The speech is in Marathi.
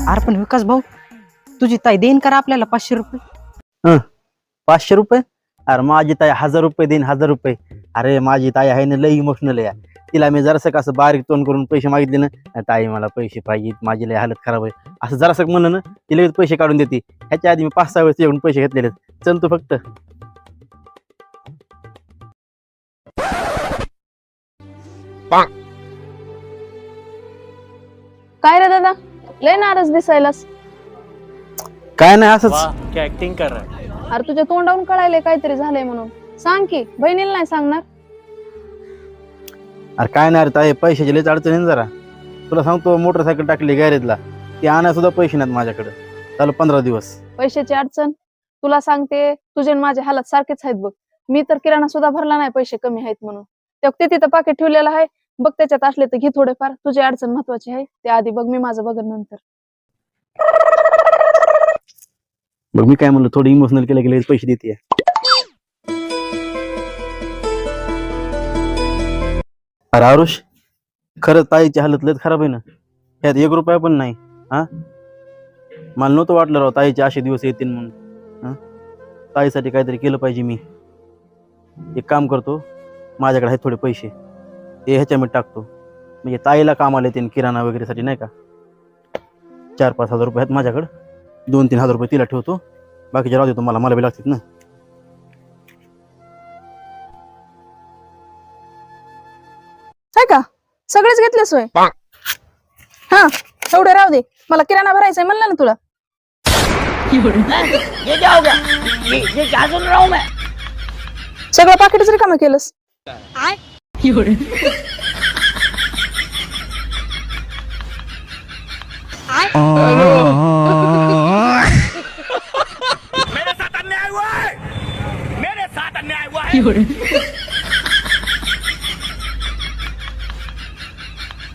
अरे पण विकास भाऊ, तुझी ताई देईन करा आपल्याला 500 रुपये. 500 रुपये? अरे माझी ताई 1000 रुपये देईन, 1000 रुपये. अरे माझी ताई आहे ना लई इमोशनल आहे. तिला मी जरासं कसं बारीक तोंड करून पैसे मागितले ना, ताई मला पैसे पाहिजेत, माझी लई हालत खराब आहे असं जरासं म्हणलं ना, ती लगेच पैसे काढून देते. ह्याच्या आधी मी 5-6 वेळेस तिच्याकडून पैसे घेतलेले. चल तू फक्त. काय रे दादा, लय नाराज दिसायलास. काय नाही असंच. क्या ऍक्टिंग कर रहा है. अरे तुझ्या तोंडावरून कळायलंय काहीतरी झालंय म्हणून. सांग की, बहिणीला नाही सांगणार? अरे काय नाही रे ताई, पैशाची लईच अडचण आहे ना जरा. तुला सांगतो, मोटरसायकल टाकली गॅरेजला, ती आणायला सुद्धा पैसे नाहीत माझ्याकडे. चालू 15 दिवस. पैशाची अडचण? तुला सांगते, तुझे आणि माझे हालत सारखेच आहेत बघ. मी तर किराणा सुद्धा भरला नाही पैसे कमी आहेत म्हणून. ते तिथं पाकिट ठेवलेलं आहे बघ, त्याच्यात असले तर घे थोडेफार. तुझी अडचण महत्वाची आहे, ते आधी बघ, मी माझं बघन नंतर. मग मी काय म्हणलं, थोडी इमोशनल केलं की लगेच पैसे देते. अरे आरुष, खरंच ताईची हालत लयच खराब आहे ना. ह्यात 1 रुपया पण नाही. मला नव्हतं वाटलं राव ताईचे असे दिवस येतील म्हणून. ताईसाठी काहीतरी केलं पाहिजे मी. एक काम करतो, माझ्याकडे आहेत थोडे पैसे, ते ह्याच्यामध्ये टाकतो. म्हणजे ताईला कामाला येते किराणा वगैरे साठी, नाही का. 4-5 हजार रुपये आहेत माझ्याकडे. 2-3 हजार रुपये तिला ठेवतो, बाकीचे राहू देतो, मला बी लागतात ना. काय का सगळेच घेतले सोय? हा, एवढे राहू दे, मला किराणा भरायचंय म्हणलं ना तुला. ये क्या हो गया? ये क्या सुन रहा हूँ मैं? सगळं पाकिटच रिकामं केलंस. मेरे साथ अन्याय हुआ है.